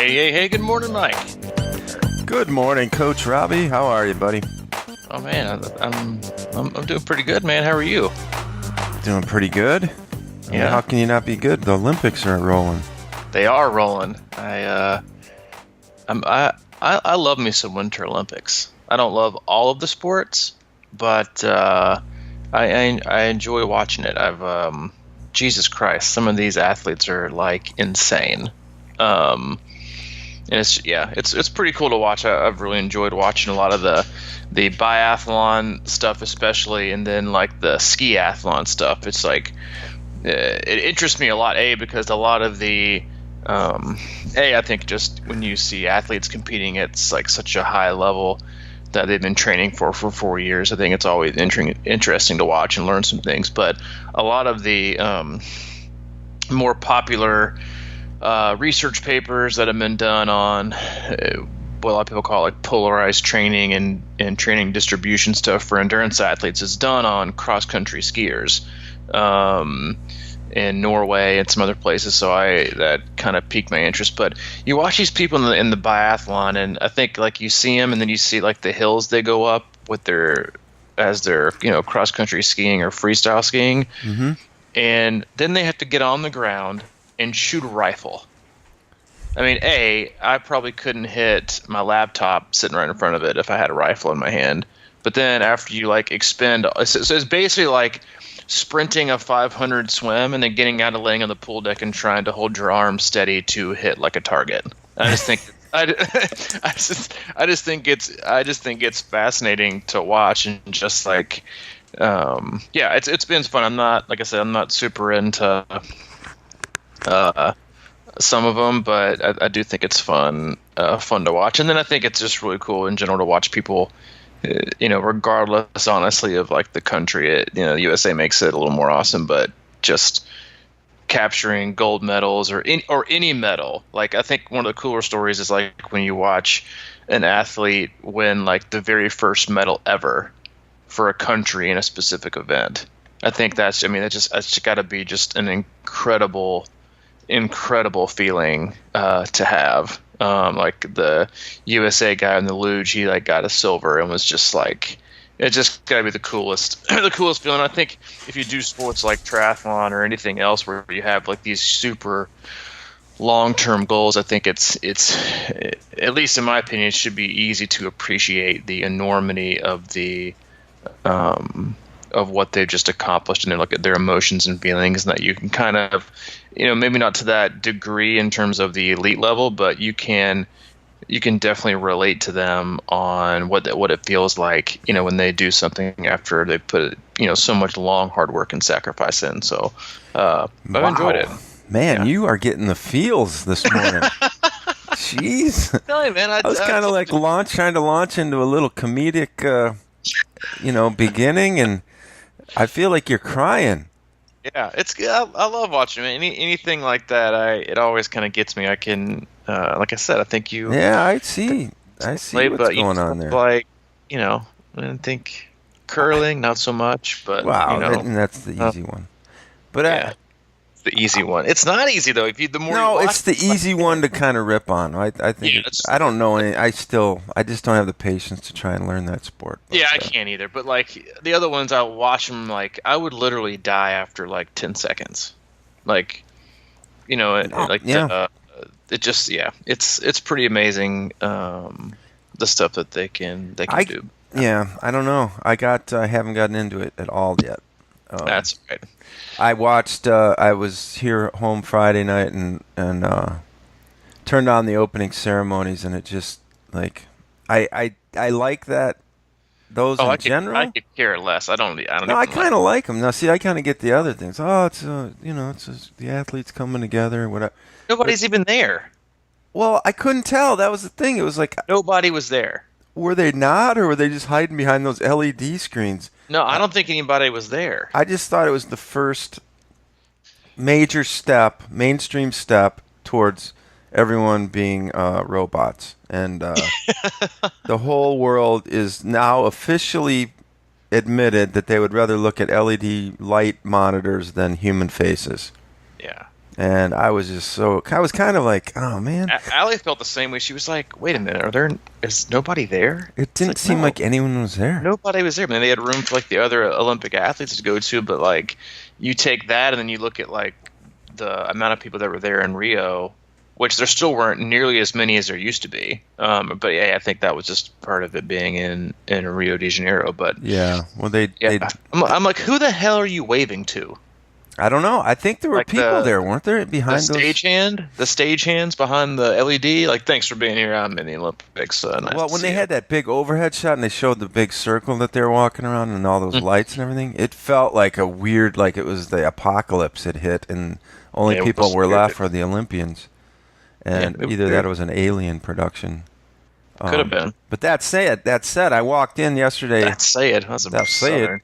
Hey, good morning, Mike. Good morning, Coach Robbie. How are you, buddy? Oh man, I'm doing pretty good, man. How are you? Doing pretty good. I mean, how can you not be good? The Olympics are rolling. They are rolling. I love me some Winter Olympics. I don't love all of the sports, but I enjoy watching it. Jesus Christ, some of these athletes are like insane. And it's pretty cool to watch. I've really enjoyed watching a lot of the biathlon stuff, especially, and then like the skiathlon stuff. It's like it interests me a lot. Because a lot of the I think just when you see athletes competing, it's like such a high level that they've been training for 4 years. I think it's always interesting to watch and learn some things. But a lot of the more popular research papers that have been done on what a lot of people call like polarized training and training distribution stuff for endurance athletes is done on cross-country skiers in Norway and some other places. So that kind of piqued my interest. But you watch these people in the biathlon, and I think like you see them, and then you see like the hills they go up with their cross-country skiing or freestyle skiing, and then they have to get on the ground and shoot a rifle. I mean, I probably couldn't hit my laptop sitting right in front of it if I had a rifle in my hand. But then after you like expend, so it's basically like sprinting a 500 swim and then getting out of laying on the pool deck and trying to hold your arm steady to hit like a target. I just think I just think it's fascinating to watch, and just like it's been fun. I'm not super into some of them, but I do think it's fun to watch. And then I think it's just really cool in general to watch people, regardless, honestly, of like the country. The USA makes it a little more awesome, but just capturing gold medals or any medal. Like, I think one of the cooler stories is like when you watch an athlete win like the very first medal ever for a country in a specific event. I think that's got to be just an incredible feeling to have. Like the USA guy in the luge, he like got a silver and was just like, it just gotta be the coolest feeling. I think if you do sports like triathlon or anything else where you have like these super long-term goals, I think it's at least in my opinion, it should be easy to appreciate the enormity of the of what they've just accomplished, and then look at their emotions and feelings, and that you can kind of, maybe not to that degree in terms of the elite level, but you can definitely relate to them on what it feels like, when they do something after they put so much long hard work and sacrifice in. So I've enjoyed it. Man, you are getting the feels this morning. Jeez. You, man, I was kind of like trying to launch into a little comedic beginning, and I feel like you're crying. Yeah, I love watching it. Anything like that, it always kind of gets me. I can, like I said, I think you. Yeah, I see what's going on there. Like, I think curling, not so much, but wow, and that's the easy one. But yeah, the easy one. It's not easy though. It's the easy one to kind of rip on. I think I don't know any. I just don't have the patience to try and learn that sport. But, I can't either. But like the other ones, I watch them. Like I would literally die after like 10 seconds. Like, it's pretty amazing. The stuff that they can do. Yeah, I don't know. I haven't gotten into it at all yet. That's right. I watched. I was here home Friday night and turned on the opening ceremonies, and it just like I like that. Those in general. I could care less. I don't. No, I kind of like them. Now, see, I kind of get the other things. Oh, it's the athletes coming together, whatever. Nobody's even there. Well, I couldn't tell. That was the thing. It was like nobody was there. Were they not, or were they just hiding behind those LED screens? No, I don't think anybody was there. I just thought it was the first major step, mainstream step towards everyone being robots. And the whole world is now officially admitted that they would rather look at LED light monitors than human faces. Yeah. And I was I was kind of like, oh man, Allie felt the same way. She was like, "Wait a minute, is nobody there?" it It's didn't like, seem no, like anyone was there. nobody was there. Man, they had room for like the other Olympic athletes to go to, but like you take that and then you look at like the amount of people that were there in Rio, which there still weren't nearly as many as there used to be. But yeah, I think that was just part of it being in Rio de Janeiro. But Yeah, well, yeah, they I'm like, who the hell are you waving to? I don't know. I think there were Like people there, weren't there, behind those? the stagehands behind the LED. Like, thanks for being here. I'm in the Olympics. Nice Well, to when see they you. had that big overhead shot and they showed the big circle that they were walking around and all those Mm. lights and everything, it felt like a weird, like it was the apocalypse had hit and only It people was were weird. left were the Olympians. Yeah, And it was either that weird. or it was an alien production. Could have been. But that said, I walked in yesterday. That's say it. That's a That say it. southern.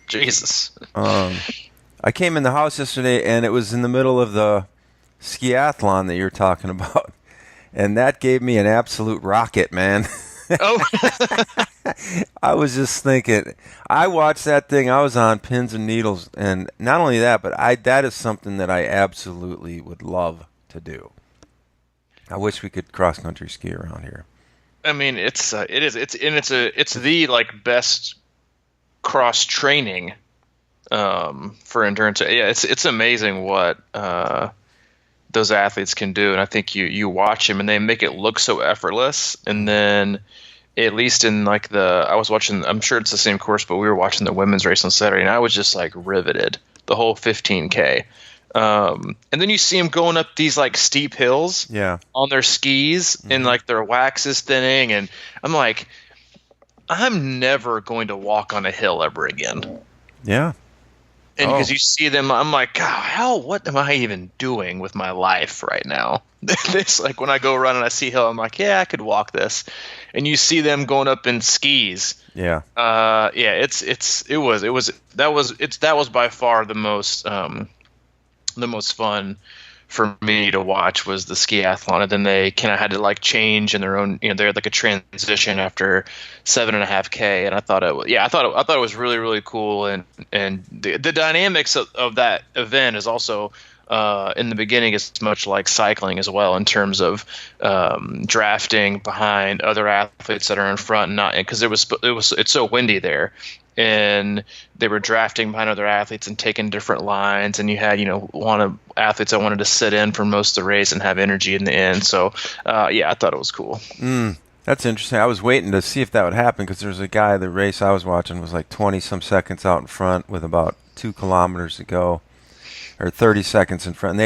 Jesus. Um, I came in the house yesterday and it was in the middle of the skiathlon that you're talking about, and that gave me an absolute rocket, man. Oh, I was just thinking, I watched that thing. I was on pins and needles, and not only that, but that is something that I absolutely would love to do. I wish we could cross country ski around here. I mean, it's the like best cross training for endurance. Yeah, it's amazing what those athletes can do, and I think you watch them and they make it look so effortless, and then at least in like I was watching, I'm sure it's the same course, but we were watching the women's race on Saturday, and I was just like riveted the whole 15K. And then you see them going up these like steep hills Yeah. on their skis, and like their wax is thinning, and I'm like, I'm never going to walk on a hill ever again. Yeah. And Oh. because you see them, I'm like, God, what am I even doing with my life right now? This, like, when I go run and I see hill, I'm like, yeah, I could walk this. And you see them going up in skis. Yeah. Yeah, that was by far the most fun for me to watch was the skiathlon, and then they kind of had to like change in their own, they had like a transition after 7.5K, and I thought I thought it was really, really cool, and the dynamics of that event is also in the beginning is much like cycling as well in terms of drafting behind other athletes that are in front, and not because it's so windy there, and they were drafting behind other athletes and taking different lines, and you had athletes that wanted to sit in for most of the race and have energy in the end. So yeah, I thought it was cool. That's interesting. I was waiting to see if that would happen because there was a guy, the race I was watching was like 20 some seconds out in front with about 2 kilometers to go, or 30 seconds in front.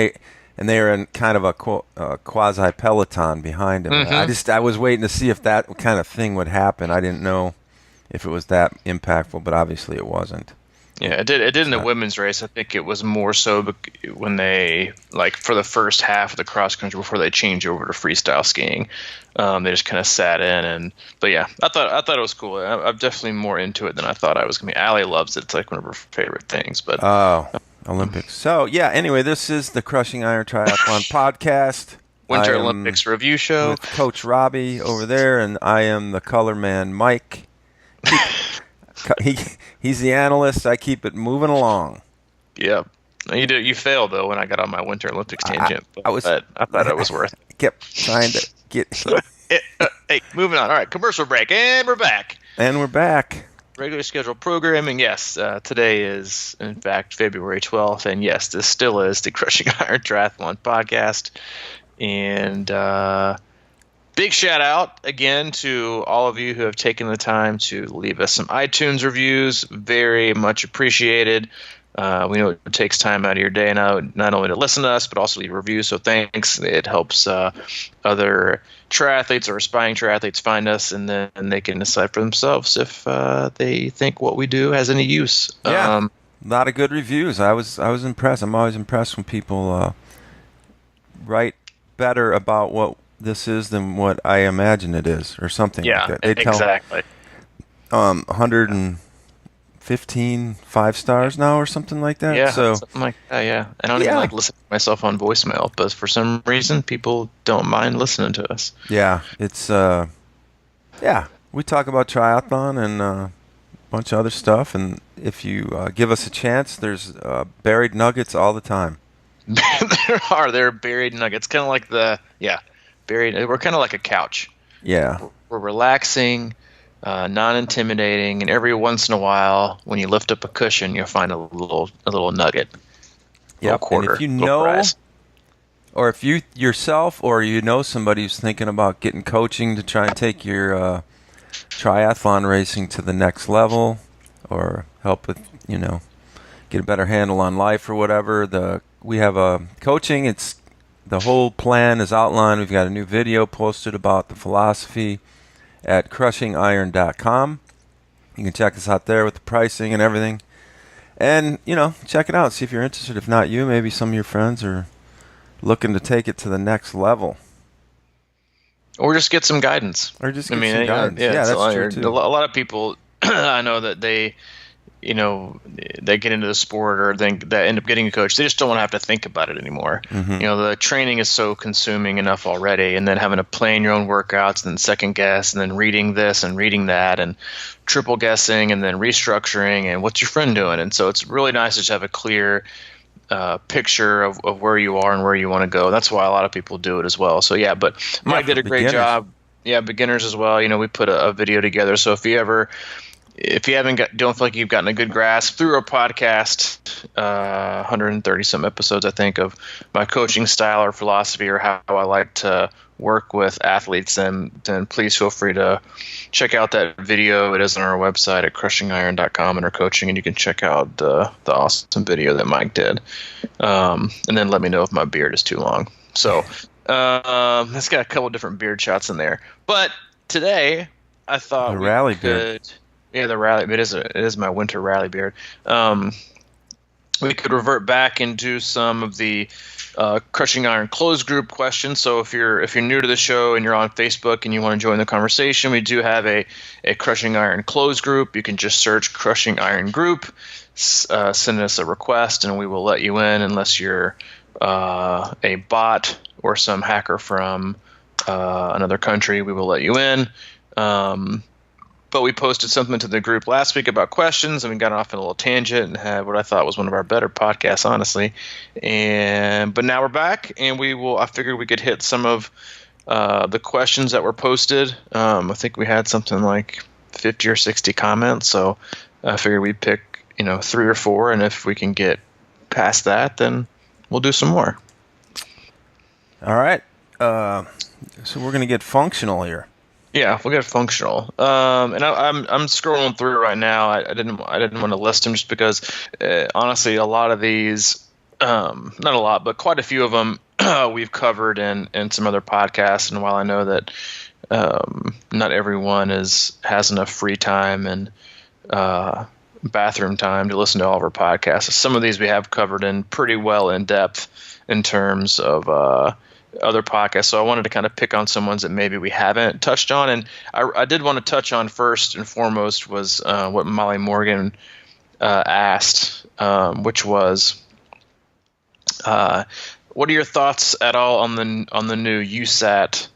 And they were in kind of a quasi peloton behind him. I was waiting to see if that kind of thing would happen. I didn't know if it was that impactful, but obviously it wasn't. Yeah, it did in the women's race. I think it was more so when they, like, for the first half of the cross country before they changed over to freestyle skiing, they just kind of sat in. But yeah, I thought it was cool. I'm definitely more into it than I thought I was gonna be. Allie loves it. It's like one of her favorite things. But Oh, Olympics. So yeah. Anyway, this is the Crushing Iron Triathlon podcast. Winter I am Olympics review show. with Coach Robbie over there, and I am the color man, Mike. He's the analyst. I keep it moving along. Yeah, you failed though when I got on my Winter Olympics tangent. But I thought it was worth it. Kept trying to get. Hey, moving on. All right, commercial break, and we're back. And we're back. Regular scheduled programming. Yes, today is in fact February 12th, and yes, this still is the Crushing Iron Triathlon podcast. And big shout out again to all of you who have taken the time to leave us some iTunes reviews. Very much appreciated. We know it takes time out of your day now, not only to listen to us, but also leave reviews. So thanks. It helps other triathletes or aspiring triathletes find us, and then they can decide for themselves if they think what we do has any use. Yeah, a lot of good reviews. I was impressed. I'm always impressed when people write better about what this is than what I imagine it is, or something like that. They tell exactly. 115 5 stars now, or something like that. Yeah, So something like that. Yeah, I don't even like listening to myself on voicemail, but for some reason, people don't mind listening to us. yeah, it's we talk about triathlon and a bunch of other stuff, and if you give us a chance, there's buried nuggets all the time. There are buried nuggets, kind of like buried. We're kind of like a couch. Yeah. We're relaxing, non-intimidating, and every once in a while, when you lift up a cushion, you'll find a little nugget, little Yep. And quarter, if you little know, prize. or if you yourself, or you know somebody who's thinking about getting coaching to try and take your triathlon racing to the next level, or help with, get a better handle on life or whatever, we have a coaching. It's the whole plan is outlined. We've got a new video posted about the philosophy at crushingiron.com. You can check us out there with the pricing and everything. And, check it out. See if you're interested. If not you, maybe some of your friends are looking to take it to the next level. Or just get some guidance. Or just get some guidance. Yeah, that's true, too. A lot of people, I know that they get into the sport or they end up getting a coach. They just don't want to have to think about it anymore. Mm-hmm. The training is so consuming enough already, and then having to plan your own workouts and then second guess and then reading this and reading that and triple guessing and then restructuring and what's your friend doing. And so it's really nice to just have a clear picture of where you are and where you want to go. That's why a lot of people do it as well. So yeah, but Mike did a great job. Yeah, beginners as well. We put a video together. So if you don't feel like you've gotten a good grasp through our podcast, 130 some episodes, I think, of my coaching style or philosophy or how I like to work with athletes, then please feel free to check out that video. It is on our website at crushingiron.com under coaching, and you can check out the awesome video that Mike did. And then let me know if my beard is too long. So it's got a couple different beard shots in there. But today I thought the rally beard. Yeah, the rally. It is my winter rally beard. We could revert back into some of the Crushing Iron closed group questions. So if you're new to the show and you're on Facebook and you want to join the conversation, we do have a Crushing Iron closed group. You can just search Crushing Iron group, send us a request, and we will let you in unless you're a bot or some hacker from another country. We will let you in. But we posted something to the group last week about questions, and we got off on a little tangent and had what I thought was one of our better podcasts, honestly. But now we're back, and I figured we could hit some of the questions that were posted. I think we had something like 50 or 60 comments, so I figured we'd pick 3 or 4, and if we can get past that, then we'll do some more. All right. So we're going to get functional here. Yeah, we'll get functional. And I'm scrolling through right now. I didn't want to list them just because, honestly, a lot of these, not a lot, but quite a few of them we've covered in some other podcasts. And while I know that not everyone has enough free time and bathroom time to listen to all of our podcasts, some of these we have covered in pretty well in depth in terms of other podcasts. So I wanted to kind of pick on some ones that maybe we haven't touched on. And I did want to touch on first and foremost was what Molly Morgan asked, which was, what are your thoughts at all on the new USAT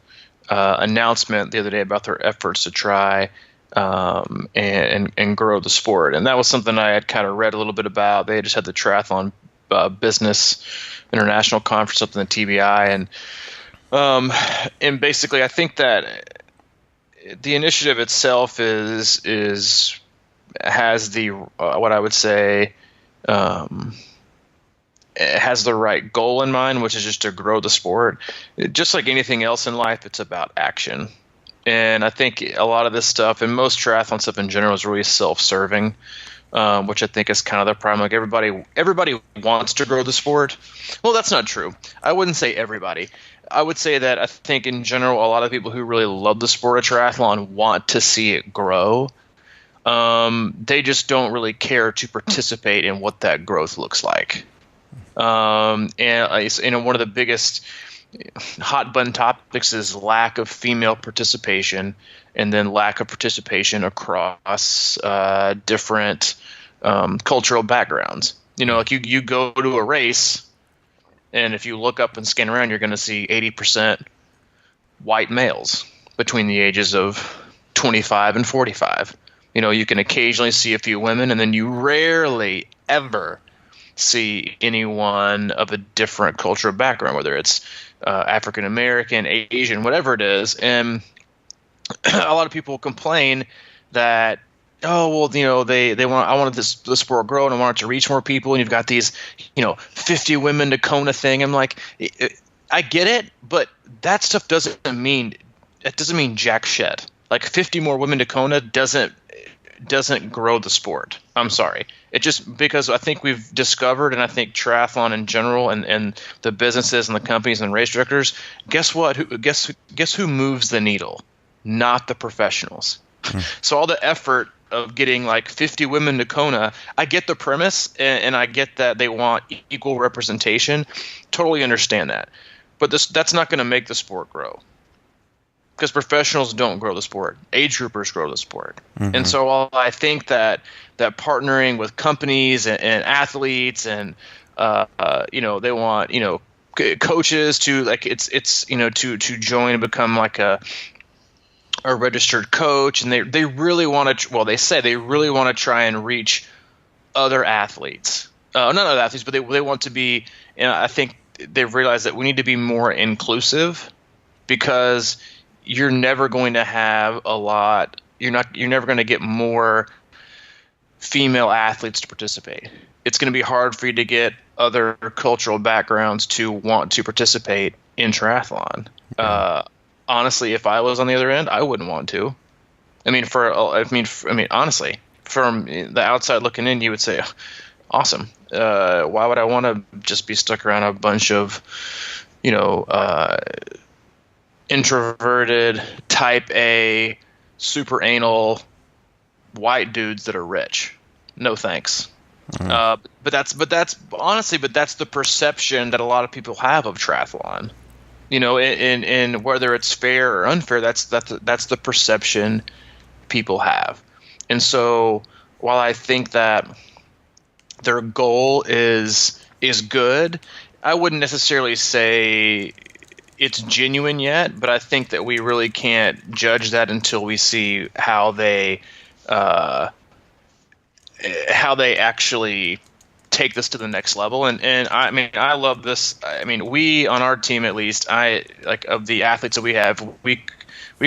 announcement the other day about their efforts to try and grow the sport? And that was something I had kind of read a little bit about. They just had the Triathlon Business International Conference up in the TBI, and basically I think that the initiative itself has the what I would say it has the right goal in mind, which is just to grow the sport. Just like anything else in life, it's about action. And I think a lot of this stuff, and most triathlon stuff in general, is really self-serving. Which I think is kind of the problem. Like everybody wants to grow the sport. Well, that's not true. I wouldn't say everybody. I would say that I think in general, a lot of people who really love the sport of triathlon want to see it grow. They just don't really care to participate in what that growth looks like. And one of the biggest hot button topics is lack of female participation, and then lack of participation across different cultural backgrounds. Like you go to a race, and if you look up and scan around, you're going to see 80% white males between the ages of 25 and 45. You can occasionally see a few women, and then you rarely ever see anyone of a different cultural background, whether it's African American, Asian, whatever it is. And a lot of people complain that, oh well, they want, I wanted the sport to grow and I want it to reach more people, and you've got these 50 women to Kona thing. I'm like, I get it, but that stuff doesn't mean jack shit. Like 50 more women to Kona doesn't grow the sport. I'm sorry. It just, because I think we've discovered, and I think triathlon in general, and the businesses and the companies and race directors, guess what? Guess who moves the needle? Not the professionals. So all the effort of getting like 50 women to Kona, I get the premise, and I get that they want equal representation. Totally understand that. But that's not going to make the sport grow. Because professionals don't grow the sport. Age groupers grow the sport. Mm-hmm. And so while I think that partnering with companies and athletes and they want coaches to, like, it's to join and become like a registered coach, and they really want to, well, they say they really want to try and reach other athletes. Not other athletes, but they want to be, and I think they've realized that we need to be more inclusive, because you're never going to have a lot. You're never going to get more female athletes to participate. It's going to be hard for you to get other cultural backgrounds to want to participate in triathlon. Honestly, if I was on the other end, I wouldn't want to. Honestly, from the outside looking in, you would say, awesome. Why would I want to just be stuck around a bunch of, introverted, type A, super anal white dudes that are rich? No thanks. Mm. But that's honestly the perception that a lot of people have of triathlon. In whether it's fair or unfair, that's the perception people have. And so while I think that their goal is good, I wouldn't necessarily say it's genuine yet, but I think that we really can't judge that until we see how they actually take this to the next level. And I love this. We, on our team at least, of the athletes that we have, we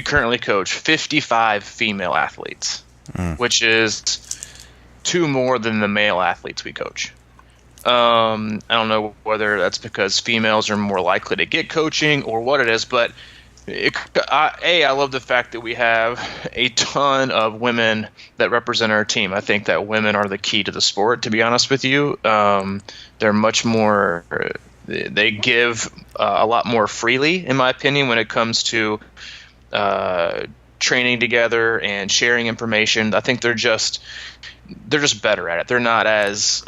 currently coach 55 female athletes, which is 2 more than the male athletes we coach. I don't know whether that's because females are more likely to get coaching or what it is, but I love the fact that we have a ton of women that represent our team. I think that women are the key to the sport, to be honest with you. They're much more, they give a lot more freely, in my opinion, when it comes to training together and sharing information. I think they're just better at it. They're not as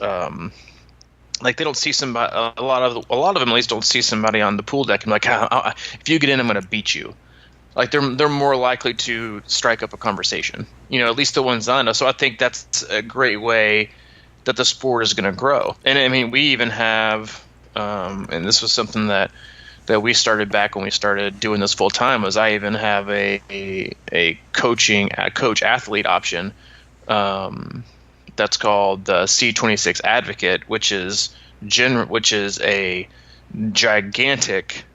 they don't see somebody. A lot of them at least don't see somebody on the pool deck and like, if you get in, I'm going to beat you. Like they're more likely to strike up a conversation. At least the ones I know. So I think that's a great way that the sport is going to grow. And we even have, and this was something that we started back when we started doing this full time, was I even have a coach athlete option. That's called the C26 Advocate, which is a gigantic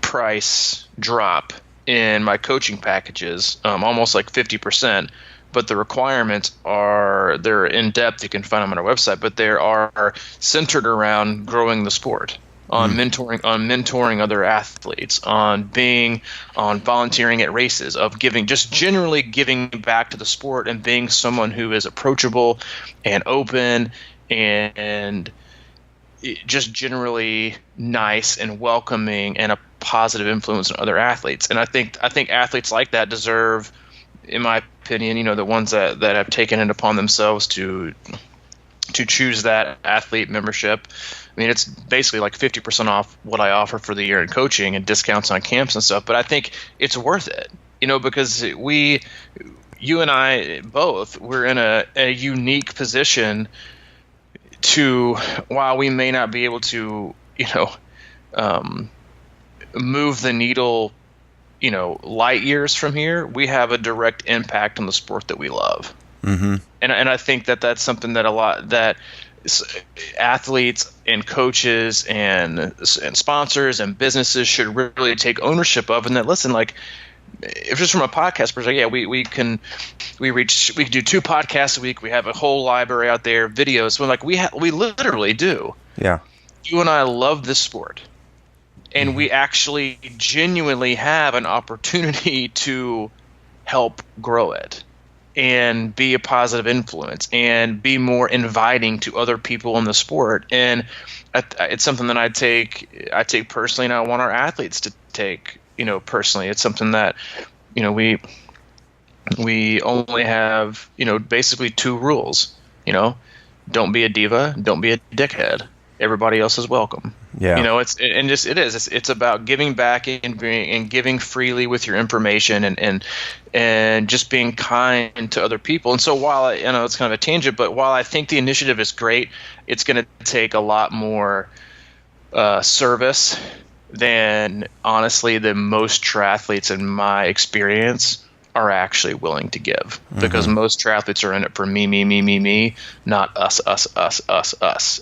price drop in my coaching packages, almost like 50%. But the requirements they're in depth. You can find them on our website, but they are centered around growing the sport, on mentoring other athletes, on volunteering at races, of generally giving back to the sport, and being someone who is approachable and open and just generally nice and welcoming and a positive influence on other athletes. And I think athletes like that deserve, in my opinion, the ones that have taken it upon themselves to choose that athlete membership. It's basically like 50% off what I offer for the year in coaching and discounts on camps and stuff. But I think it's worth it, because you and I both, we're in a unique position to, while we may not be able to, move the needle, light years from here, we have a direct impact on the sport that we love. And I think that that's something that a lot that athletes and coaches and sponsors and businesses should really take ownership of. And that, listen, like, if just from a podcast perspective, yeah, we can do 2 podcasts a week. We have a whole library out there, videos. But like we literally do. Yeah. You and I love this sport, and we actually genuinely have an opportunity to help grow it and be a positive influence and be more inviting to other people in the sport. And it's something that I take personally, and I want our athletes to take, personally. It's something that, we only have, basically 2 rules. Don't be a diva, don't be a dickhead. Everybody else is welcome. Yeah. It's about giving back and giving freely with your information and just being kind to other people. And so while it's kind of a tangent, but while I think the initiative is great, it's going to take a lot more service than, honestly, the most triathletes in my experience are actually willing to give, because most triathletes are in it for me, not us.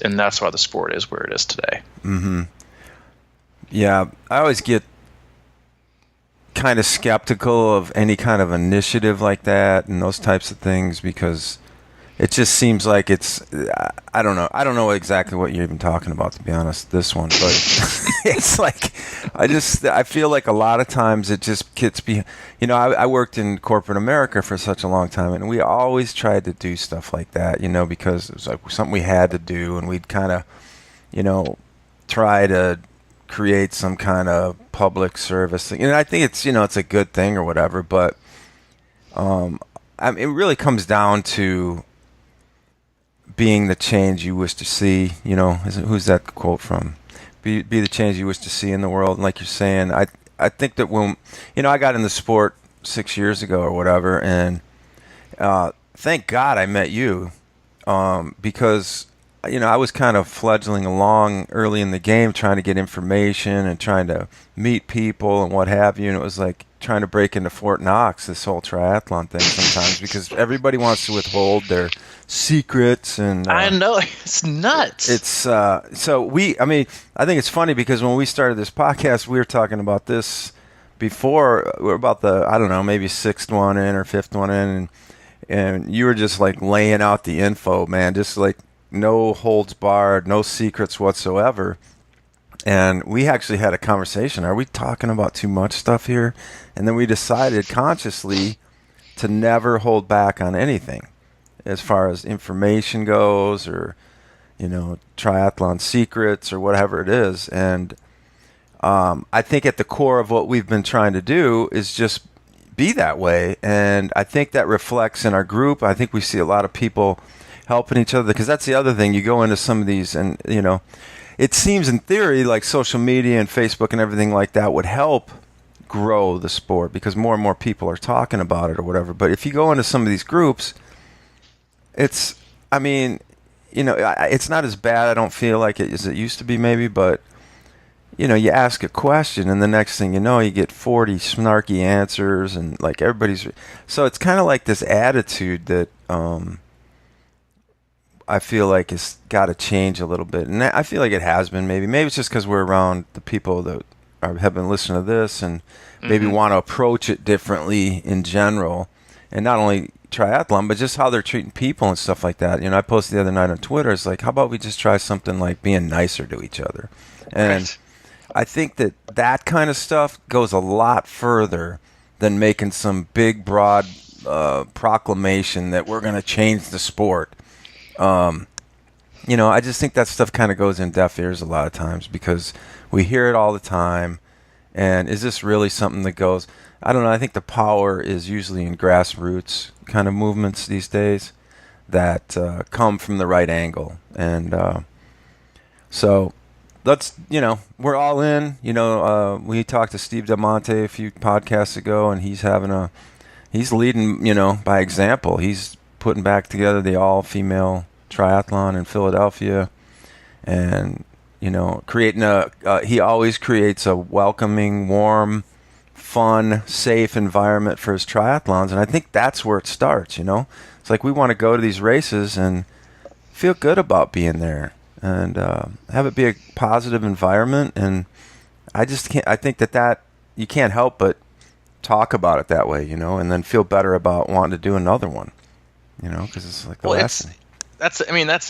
And that's why the sport is where it is today. Yeah, I always get kind of skeptical of any kind of initiative like that and those types of things, because it just seems like it's, I don't know exactly what you're even talking about, to be honest, this one, but it's like, I feel like a lot of times it just gets I worked in corporate America for such a long time, and we always tried to do stuff like that, because it was like something we had to do, and we'd kind of, try to create some kind of public service thing. And I think it's, it's a good thing or whatever, but it really comes down to being the change you wish to see. Who's that quote from? Be the change you wish to see in the world. And like you're saying, I think that when I got in the sport 6 years ago or whatever, and thank God I met you, because I was kind of fledgling along early in the game, trying to get information and trying to meet people and what have you, and it was like trying to break into Fort Knox, this whole triathlon thing sometimes, because everybody wants to withhold their secrets, and I know, it's nuts. It's I think it's funny, because when we started this podcast, we were talking about this before. We're about the, I don't know, maybe 6th one in or 5th one in, and you were just like laying out the info, man, just like no holds barred, no secrets whatsoever. And we actually had a conversation. Are we talking about too much stuff here? And then we decided consciously to never hold back on anything as far as information goes, or, triathlon secrets or whatever it is. And I think at the core of what we've been trying to do is just be that way. And I think that reflects in our group. I think we see a lot of people helping each other, because that's the other thing. You go into some of these, and it seems in theory like social media and Facebook and everything like that would help grow the sport, because more and more people are talking about it or whatever. But if you go into some of these groups, it's not as bad, I don't feel like it as it used to be, maybe, but you ask a question, and the next thing you know, you get 40 snarky answers, and like everybody's, so it's kind of like this attitude that I feel like it's got to change a little bit. And I feel like it has been. Maybe it's just because we're around the people that have been listening to this, and maybe want to approach it differently in general. And not only triathlon, but just how they're treating people and stuff like that. I posted the other night on Twitter, it's like, how about we just try something like being nicer to each other? And Right. I think that kind of stuff goes a lot further than making some big, broad proclamation that we're going to change the sport. I just think that stuff kind of goes in deaf ears a lot of times, because we hear it all the time. And is this really something that goes? I don't know. I think the power is usually in grassroots kind of movements these days that come from the right angle. And so let's, we're all in. We talked to Steve Del Monte a few podcasts ago, and he's leading, by example. He's putting back together the all-female triathlon in Philadelphia, and creating he always creates a welcoming, warm, fun, safe environment for his triathlons. And I think that's where it starts, you know? It's like we want to go to these races and feel good about being there and have it be a positive environment. And I just can't, I think that you can't help but talk about it that way, you know, and then feel better about wanting to do another one, you know, because it's like the last thing. That's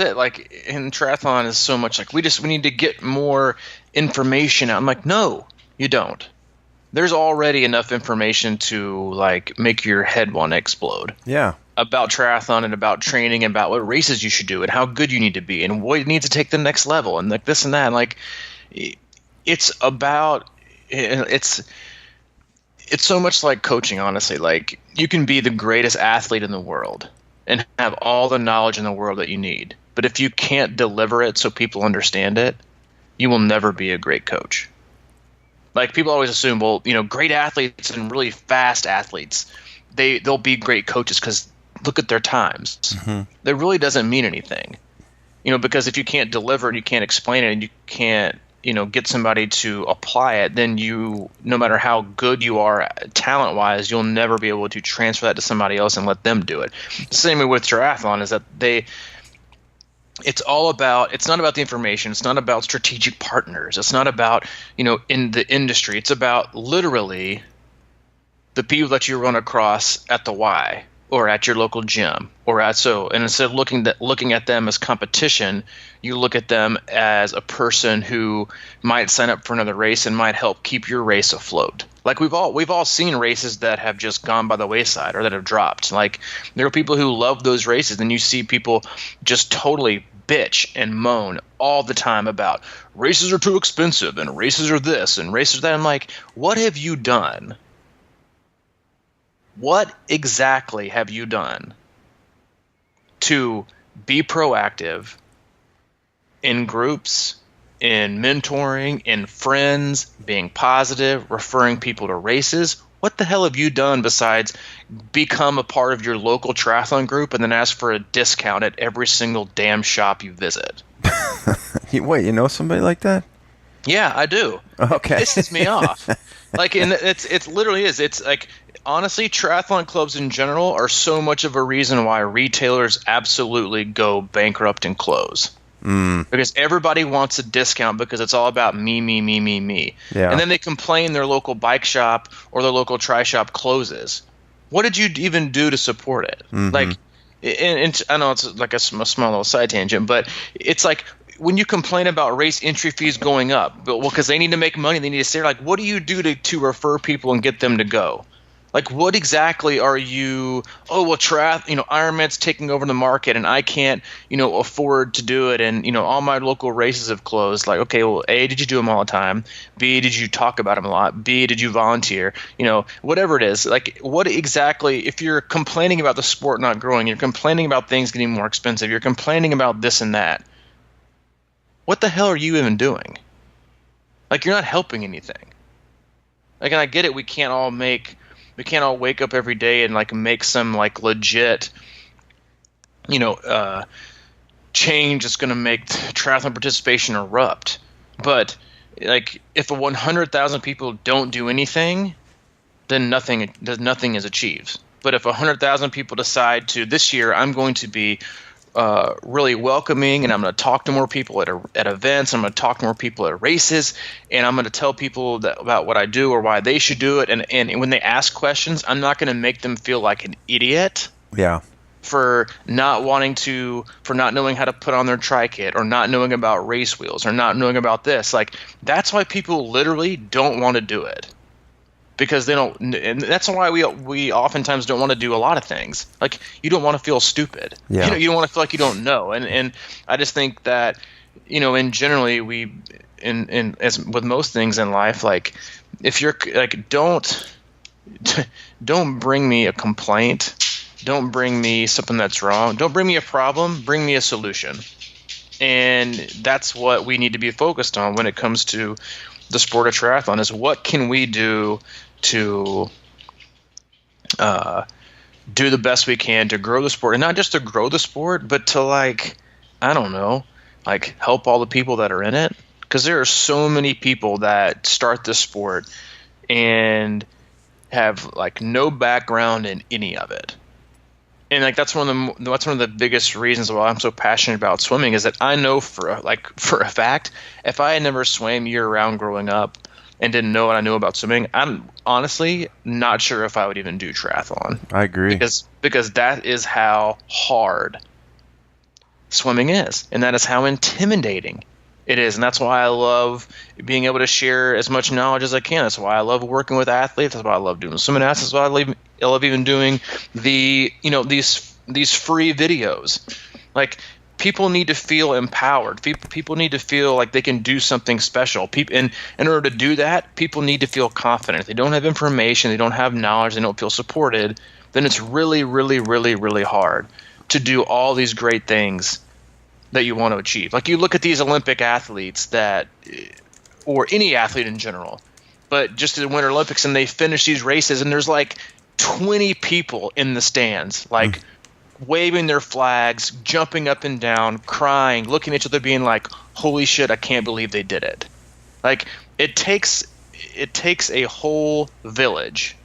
it. Like in triathlon is so much like we need to get more information out. I'm like, no, you don't. There's already enough information to like make your head want to explode. Yeah. About triathlon and about training and about what races you should do and how good you need to be and what you need to take the next level and like this and that. And like it's so much like coaching, honestly. Like you can be the greatest athlete in the world and have all the knowledge in the world that you need. But if you can't deliver it so people understand it, you will never be a great coach. Like people always assume, well, you know, great athletes and really fast athletes, they'll be great coaches because look at their times. Mm-hmm. That really doesn't mean anything, you know, because if you can't deliver and you can't explain it and you can't, you know, get somebody to apply it, then you, no matter how good you are talent-wise, you'll never be able to transfer that to somebody else and let them do it. The same way with triathlon is that it's not about the information. It's not about strategic partners. It's not about, you know, in the industry. It's about literally the people that you run across at the Y or at your local gym and instead of looking at them as competition, you look at them as a person who might sign up for another race and might help keep your race afloat. Like we've all seen races that have just gone by the wayside or that have dropped. Like there are people who love those races, and you see people just totally bitch and moan all the time about races are too expensive and races are this and races that. I'm like, what have you done? What exactly have you done to be proactive in groups, in mentoring, in friends, being positive, referring people to races? What the hell have you done besides become a part of your local triathlon group and then ask for a discount at every single damn shop you visit? Wait, you know somebody like that? Yeah, I do. Okay. It pisses me off. Like, and it literally is. It's like, honestly, triathlon clubs in general are so much of a reason why retailers absolutely go bankrupt and close. Because everybody wants a discount because it's all about me, me, me, me, me. Yeah. And then they complain their local bike shop or their local tri shop closes. What did you even do to support it? Mm-hmm. Like, and I know it's like a small little side tangent, but it's like when you complain about race entry fees going up, because they need to make money, they need to say, like, what do you do to refer people and get them to go? Like, what exactly are you? Oh, well, Ironman's taking over the market, and I can't, afford to do it, and all my local races have closed. Like, okay, well, A, did you do them all the time? B, did you talk about them a lot? B, did you volunteer? Whatever it is. Like, what exactly? If you're complaining about the sport not growing, you're complaining about things getting more expensive, you're complaining about this and that. What the hell are you even doing? Like, you're not helping anything. Like, and I get it. We can't all wake up every day and like make some like legit, change that's going to make triathlon participation erupt. But like, if 100,000 people don't do anything, then nothing is achieved. But if 100,000 people decide to, this year I'm going to be really welcoming, and I'm going to talk to more people at events. I'm going to talk to more people at races, and I'm going to tell people about what I do or why they should do it. And when they ask questions, I'm not going to make them feel like an idiot. Yeah. For not knowing how to put on their tri kit, or not knowing about race wheels, or not knowing about this. Like, that's why people literally don't want to do it. Because they don't, and that's why we oftentimes don't want to do a lot of things. Like, you don't want to feel stupid. Yeah. You don't want to feel like you don't know. And I just think that, in generally as with most things in life, like, if you're like, don't bring me a complaint, don't bring me something that's wrong, don't bring me a problem, bring me a solution. And that's what we need to be focused on when it comes to the sport of triathlon, is what can we do to do the best we can to grow the sport, and not just to grow the sport, but to, like, I don't know, like, help all the people that are in it. Because there are so many people that start this sport and have like no background in any of it. And like that's one of the biggest reasons why I'm so passionate about swimming is that I know for a fact if I had never swam year round growing up and didn't know what I knew about swimming, I'm honestly not sure if I would even do triathlon. I agree. Because that is how hard swimming is, and that is how intimidating it is, and that's why I love being able to share as much knowledge as I can. That's why I love working with athletes. That's why I love doing swimming athletes. That's why I love even doing these free videos. Like, people need to feel empowered. People need to feel like they can do something special. And in order to do that, people need to feel confident. If they don't have information, they don't have knowledge, they don't feel supported, then it's really, really, really, really hard to do all these great things that you want to achieve. Like, you look at these Olympic athletes or any athlete in general, but just in the Winter Olympics, and they finish these races and there's like 20 people in the stands, like waving their flags, jumping up and down, crying, looking at each other being like, holy shit, I can't believe they did it. Like, it takes a whole village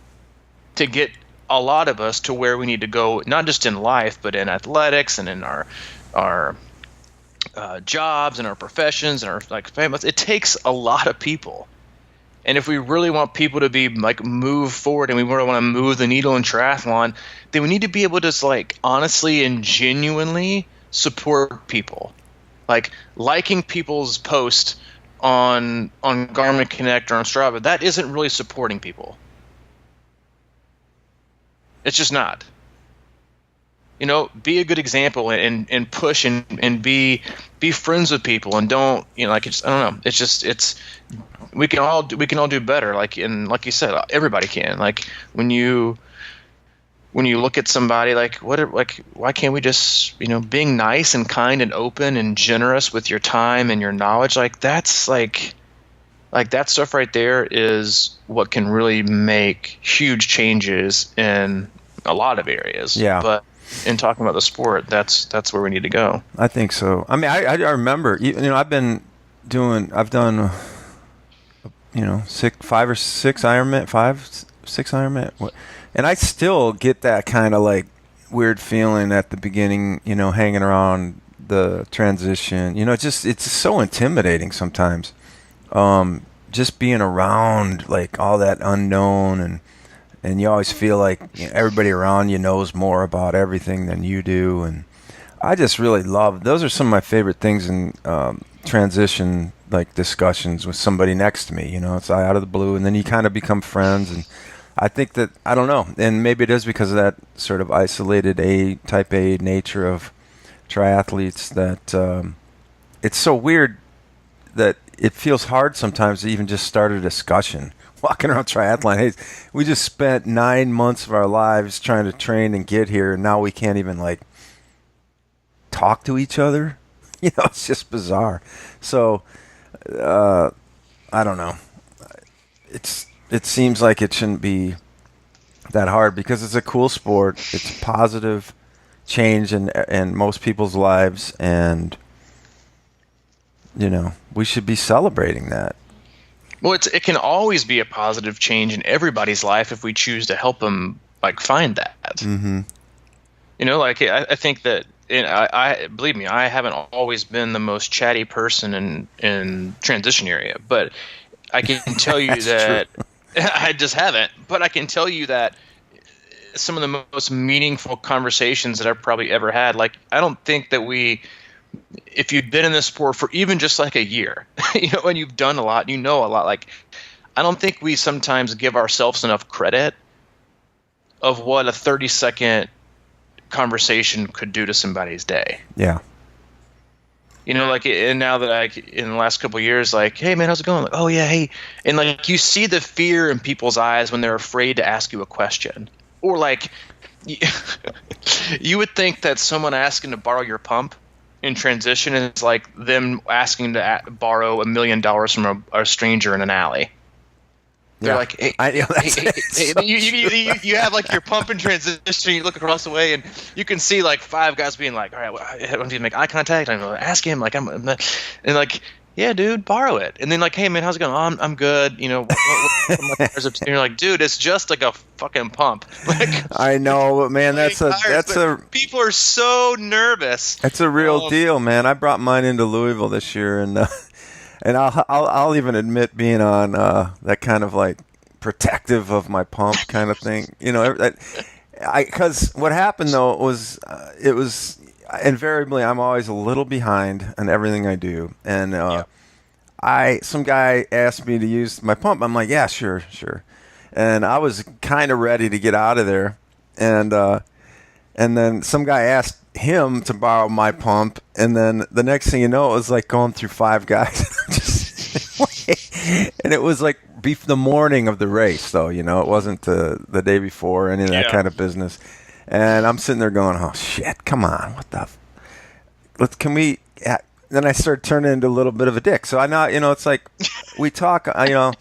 to get a lot of us to where we need to go, not just in life, but in athletics and in our jobs and our professions and our families. It takes a lot of people, and if we really want people to be like move forward and we really want to move the needle in triathlon, then we need to be able to like honestly and genuinely support people. Like, liking people's post on Garmin Connect or on Strava, that isn't really supporting people. It's just not. Be a good example and push and be friends with people, and don't, I don't know. It's we can all do better. Like you said, everybody can. Like, when you look at somebody, why can't we just, being nice and kind and open and generous with your time and your knowledge, that's that stuff right there is what can really make huge changes in a lot of areas. Yeah. But in talking about the sport, that's where we need to go. I think so. I mean, I remember, I've done, 5 or 6 Ironman, and I still get that kind of like weird feeling at the beginning, hanging around the transition. It's so intimidating sometimes. Just being around like all that unknown, and you always feel like everybody around you knows more about everything than you do. And I just really love, those are some of my favorite things in transition, like discussions with somebody next to me. It's out of the blue, and then you kind of become friends. And I think that, I don't know, and maybe it is because of that sort of isolated type A nature of triathletes that it's so weird that it feels hard sometimes to even just start a discussion. Walking around triathlon, hey, we just spent 9 months of our lives trying to train and get here, and now we can't even like talk to each other. It's just bizarre. So, I don't know. It seems like it shouldn't be that hard because it's a cool sport. It's positive change in most people's lives, and we should be celebrating that. Well, it can always be a positive change in everybody's life if we choose to help them find that. Mm-hmm. I think that, I believe me, I haven't always been the most chatty person in transition area, but I can tell you that I just haven't. But I can tell you that some of the most meaningful conversations that I've probably ever had, I don't think that if you've been in this sport for even just like a year, and you've done a lot, a lot, I don't think we sometimes give ourselves enough credit of what a 30-second conversation could do to somebody's day. Yeah. And now that in the last couple of years, hey man, how's it going? Oh yeah, hey. And you see the fear in people's eyes when they're afraid to ask you a question. Or you would think that someone asking to borrow your pump in transition is like them asking to borrow $1 million from a stranger in an alley. They're like, hey, you have your pump in transition. You look across the way and you can see 5 guys being like, all right, well, I don't need to make eye contact. I'm going to ask him. yeah, dude, borrow it. And then like, hey man, how's it going? Oh, I'm good. You know, what my tires up to? And you're like, dude, it's just like a fucking pump. Like I know, but man, fucking tires. But people are so nervous. that's a real Um, deal, man. I brought mine into Louisville this year, and and I'll even admit being on that kind of like protective of my pump kind of thing. You know, that because what happened though was it was invariably I'm always a little behind on everything I do, and yeah. some guy asked me to use my pump. I'm like, yeah, sure, sure, and I was kind of ready to get out of there, and then some guy asked him to borrow my pump, and then the next thing you know, it was like going through five guys. And it was like the morning of the race, though. You know, it wasn't the day before or any of that Yeah. kind of business. And I'm sitting there going, "Oh shit, come on, what the? Can we?" Then I started turning into a little bit of a dick. So I know, you know, it's like we talk. You know,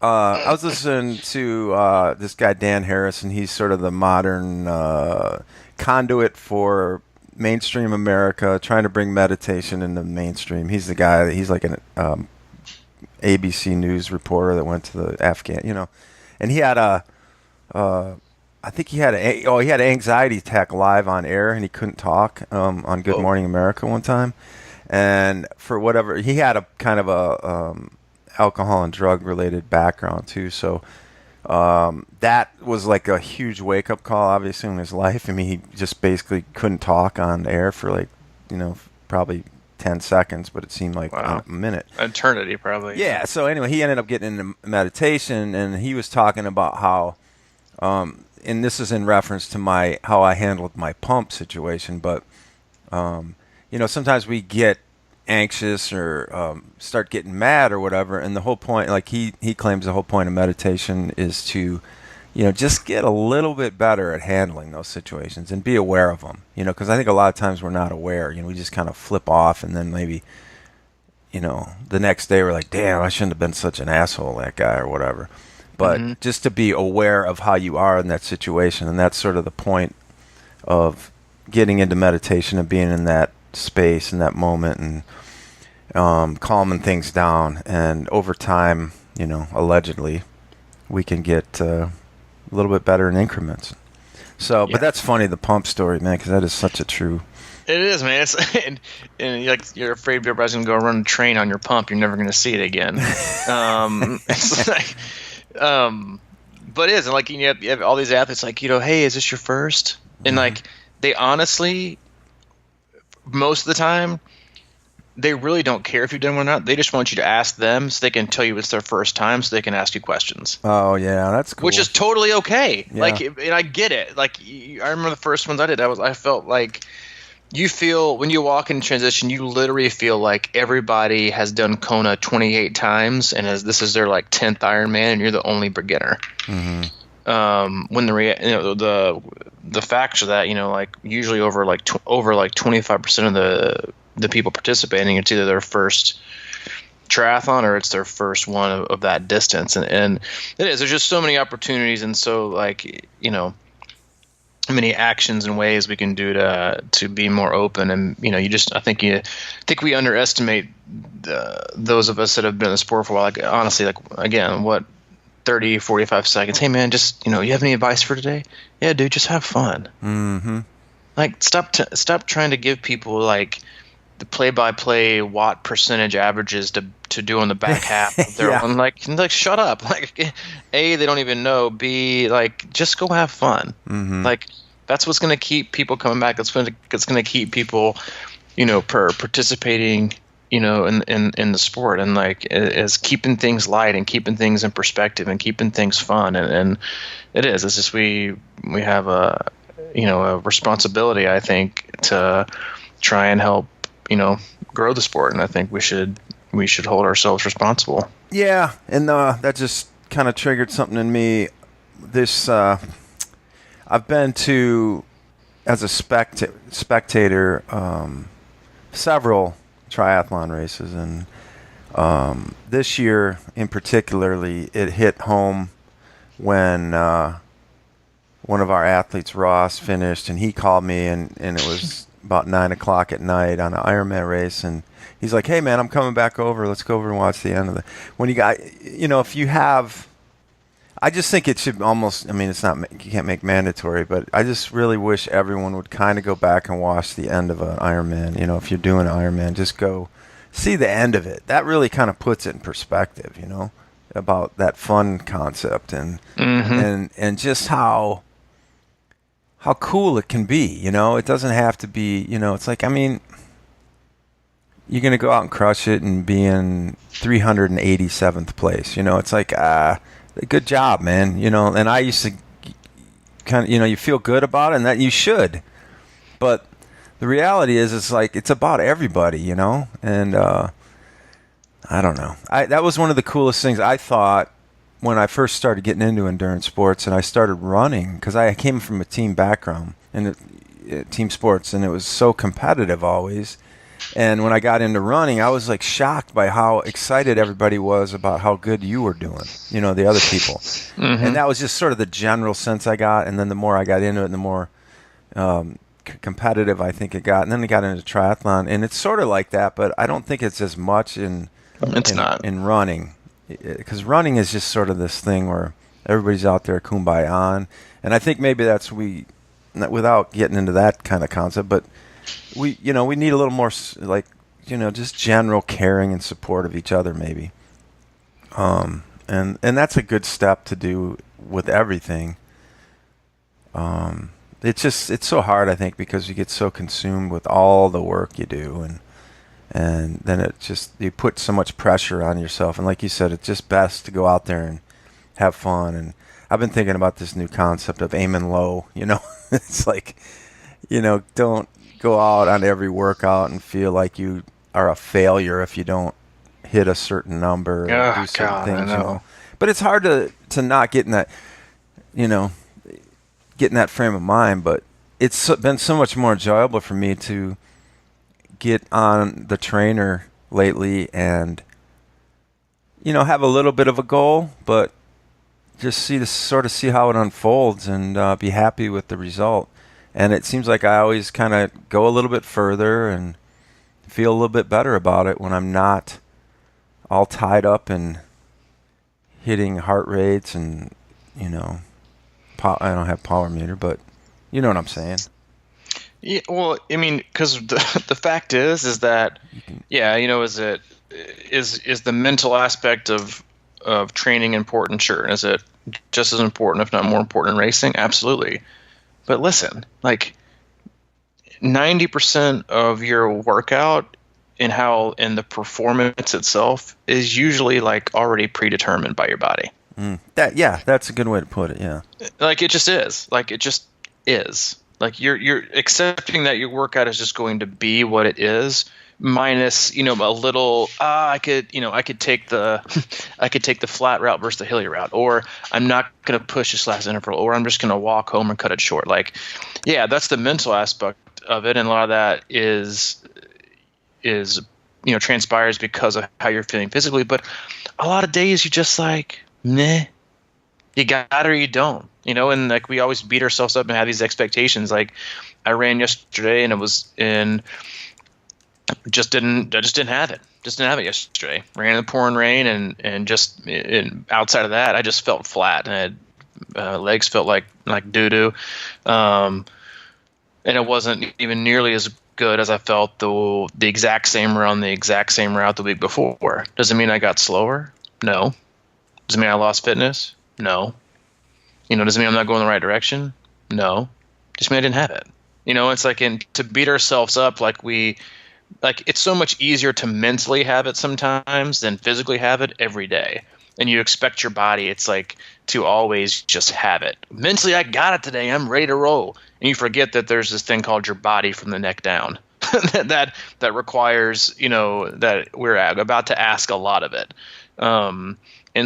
I was listening to this guy Dan Harris, and he's sort of the modern conduit for mainstream America, trying to bring meditation into mainstream. He's the guy. He's like an ABC News reporter that went to the Afghan, you know, and he had I think he had he had an anxiety attack live on air, and he couldn't talk on Good Whoa. Morning America one time, and for whatever he had a kind of a alcohol and drug related background too, so that was like a huge wake up call, obviously in his life. I mean, he just basically couldn't talk on air for like, you know, probably 10 seconds, but it seemed like Wow. a minute. Eternity, probably. Yeah. So anyway, he ended up getting into meditation, and he was talking about how, and this is in reference to how I handled my pump situation. But you know, sometimes we get anxious or start getting mad or whatever, and the whole point, like he claims, the whole point of meditation is to, you know, just get a little bit better at handling those situations and be aware of them. You know, because I think a lot of times we're not aware. You know, we just kind of flip off, and then maybe, you know, the next day we're like, damn, I shouldn't have been such an asshole, that guy, or whatever. Hmm. But just to be aware of how you are in that situation, and that's sort of the point of getting into meditation and being in that space in that moment, and calming things down. And over time, you know, allegedly, we can get a little bit better in increments. So, but Yeah. that's funny, the pump story, man, because that is such a true. It is, man. It's and you're afraid everybody's gonna go run a train on your pump. You're never gonna see it again. It's like, but it is, and like you have all these athletes like, you know, hey, is this your first? And Mhm. like they honestly, most of the time, they really don't care if you've done one or not. They just want you to ask them so they can tell you it's their first time, so they can ask you questions. Oh yeah, that's cool. Which is totally okay. Yeah. Like, and I get it. Like, I remember the first ones I did. I felt like you feel when you walk in transition, you literally feel like everybody has done Kona 28 times, and this is their like 10th Ironman, and you're the only beginner. Hmm. When the facts are that, you know, like usually over like 25% of the people participating, it's either their first triathlon or it's their first one of that distance, and it is. There's just so many opportunities, and so like, you know, many actions and ways we can do to be more open. And you know, I think we underestimate those of us that have been in the sport for a while. Like honestly, like again, what 30, 45 seconds. Hey man, just, you know, you have any advice for today? Yeah, dude, just have fun. Hmm. Like stop trying to give people like the play-by-play watt percentage averages to do on the back half of their Yeah. own. Like shut up. Like A, they don't even know. B, like just go have fun. Hmm. Like that's what's going to keep people coming back. That's going to keep people, you know, participating, you know, in the sport, and like is keeping things light and keeping things in perspective and keeping things fun. And it's just we have a, you know, a responsibility, I think, to try and help, you know, grow the sport. And I think we should hold ourselves responsible. Yeah, and that just kind of triggered something in me. This I've been to as a spectator several triathlon races, and this year in particularly, it hit home when one of our athletes, Ross, finished, and he called me, and it was about 9 o'clock at night on an Ironman race, and he's like, "Hey man, I'm coming back over. Let's go over and watch the end of the." When you got, if you have, I just think it should almost. I mean, it's not, you can't make mandatory, but I just really wish everyone would kind of go back and watch the end of an Ironman. If you're doing an Ironman, just go see the end of it. That really kind of puts it in perspective. About that fun concept and and just how cool it can be. It doesn't have to be. It's like, I mean, you're gonna go out and crush it and be in 387th place. It's like, good job, man. And I used to kind of, you feel good about it, and that you should. But the reality is, it's like, it's about everybody, and I don't know. That was one of the coolest things I thought when I first started getting into endurance sports, and I started running, because I came from a team background and team sports, and it was so competitive always. And when I got into running, I was like shocked by how excited everybody was about how good you were doing, the other people. And that was just sort of the general sense I got. And then the more I got into it, the more competitive I think it got. And then I got into triathlon, and it's sort of like that, but I don't think it's as much in running, because running is just sort of this thing where everybody's out there kumbaya, and I think maybe that's without getting into that kind of concept, but we need a little more like just general caring and support of each other maybe, and that's a good step to do with everything. It's so hard, I think, because you get so consumed with all the work you do, and then you put so much pressure on yourself. And like you said, it's just best to go out there and have fun. And I've been thinking about this new concept of aiming low. It's like, don't go out on every workout and feel like you are a failure if you don't hit a certain number or do certain things. But it's hard to not get in that, get in that frame of mind. But it's been so much more enjoyable for me to get on the trainer lately and have a little bit of a goal, but just see how it unfolds and be happy with the result. And it seems like I always kind of go a little bit further and feel a little bit better about it when I'm not all tied up in hitting heart rates and I don't have power meter, but you know what I'm saying. Yeah, well, I mean, because the fact is that, is the mental aspect of training important? Sure. And is it just as important, if not more important, in racing? Absolutely. But listen, like 90% of your workout and the performance itself is usually like already predetermined by your body. That's a good way to put it. Yeah. Like it just is. Like it just is. Like you're accepting that your workout is just going to be what it is, minus a little. I could take the flat route versus the hilly route, or I'm not going to push this last interval, or I'm just going to walk home and cut it short. Like, yeah, that's the mental aspect of it, and a lot of that is transpires because of how you're feeling physically. But a lot of days you just like meh. You got it or you don't, and like we always beat ourselves up and have these expectations. Like I ran yesterday and I just didn't have it. Just didn't have it yesterday. Ran in the pouring rain and outside of that, I just felt flat and legs felt like doo-doo. And it wasn't even nearly as good as I felt the exact same run, the exact same route the week before. Does it mean I got slower? No. Does it mean I lost fitness? No. Does it mean I'm not going the right direction? No. Just mean I didn't have it. It's like to beat ourselves up it's so much easier to mentally have it sometimes than physically have it every day. And you expect your body, it's like, to always just have it. Mentally, I got it today. I'm ready to roll. And you forget that there's this thing called your body from the neck down that requires, that we're about to ask a lot of it. And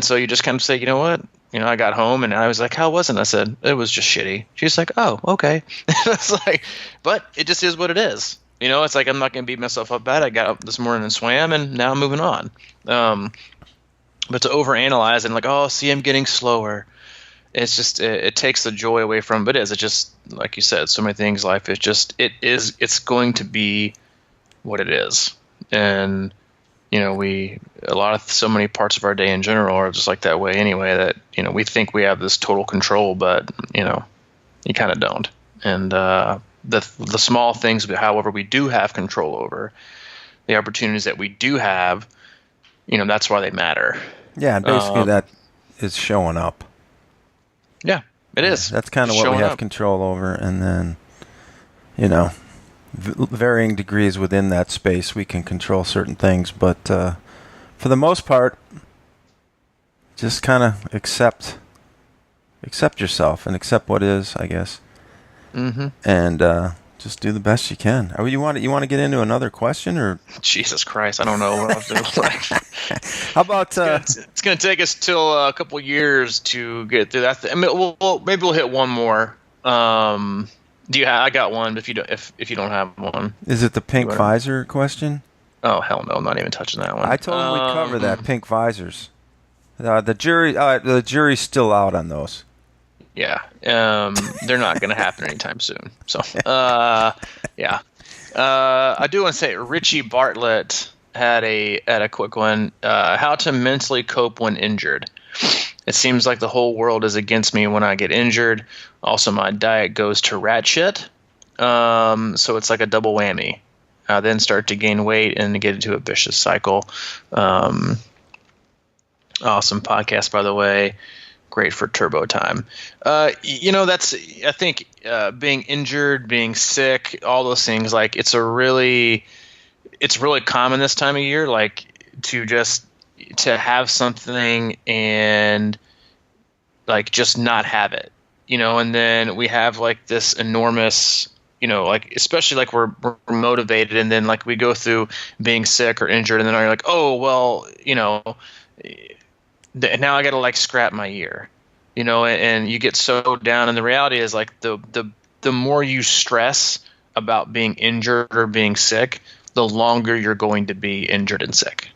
so you just kind of say, you know what? I got home and I was like, how was it? I said, it was just shitty. She's like, oh, okay. It's like, but it just is what it is. It's like, I'm not going to beat myself up bad. I got up this morning and swam and now I'm moving on. But to overanalyze and like, oh, see, I'm getting slower. it's just it takes the joy away from. But it's just like you said, so many things. Life is just it's going to be what it is, and so many parts of our day in general are just like that way anyway. That we think we have this total control, but you kind of don't. And the small things, however, we do have control over, the opportunities that we do have, that's why they matter. Yeah, basically that is showing up. Yeah, it is. That's kind of what we have control over, and then, varying degrees within that space, we can control certain things. But for the most part, just kind of accept yourself and accept what is, I guess. Mm-hmm. And just do the best you can. You want to get into another question, or Jesus Christ, I don't know what I'll do. How about it's going to take us till a couple years to get through that. I mean, maybe we'll hit one more. I got one. If you don't have one, is it the pink visor question? Oh hell no, I'm not even touching that one. I told him we'd cover that, pink visors. The jury's still out on those. Yeah, they're not going to happen anytime soon. So, yeah. I do want to say Richie Bartlett had a quick one. How to mentally cope when injured. It seems like the whole world is against me when I get injured. Also, my diet goes to rat shit. So it's like a double whammy. I then start to gain weight and get into a vicious cycle. Awesome podcast, by the way. Great for turbo time. That's, I think, being injured, being sick, all those things, like it's really common this time of year, like to have something and like just not have it, and then we have like this enormous, like, especially like we're motivated, and then like we go through being sick or injured, and then you're like, oh, well, now I got to like scrap my year, and you get so down. And the reality is like the more you stress about being injured or being sick, the longer you're going to be injured and sick.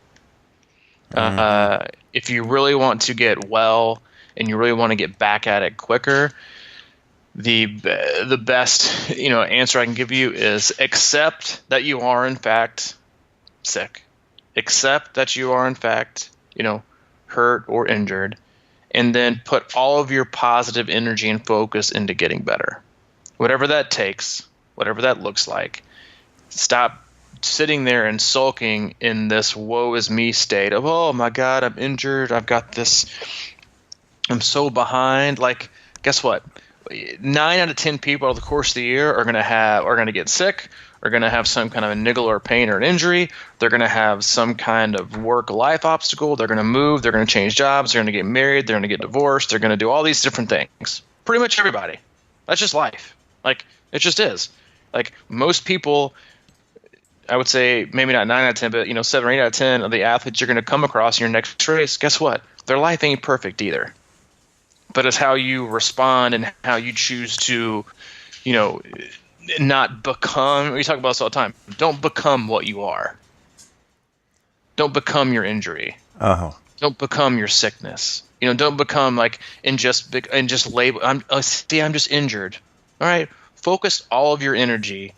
If you really want to get well and you really want to get back at it quicker, the best answer I can give you is accept that you are in fact sick. Accept that you are in fact hurt or injured, and then put all of your positive energy and focus into getting better. Whatever that takes, whatever that looks like. Stop sitting there and sulking in this woe is me state of, oh my God, I'm injured. I've got this. I'm so behind. Like, guess what? 9 out of 10 people over the course of the year are going to get sick, are going to have some kind of a niggle or pain or an injury. They're going to have some kind of work-life obstacle. They're going to move. They're going to change jobs. They're going to get married. They're going to get divorced. They're going to do all these different things. Pretty much everybody. That's just life. Like, it just is. Like, most people, I would say maybe not 9 out of 10, but 7 or 8 out of 10 of the athletes you're going to come across in your next race, guess what? Their life ain't perfect either. But it's how you respond and how you choose to, not become. We talk about this all the time. Don't become what you are. Don't become your injury. Don't become your sickness. Don't become like and just label. I'm just injured. All right. Focus all of your energy,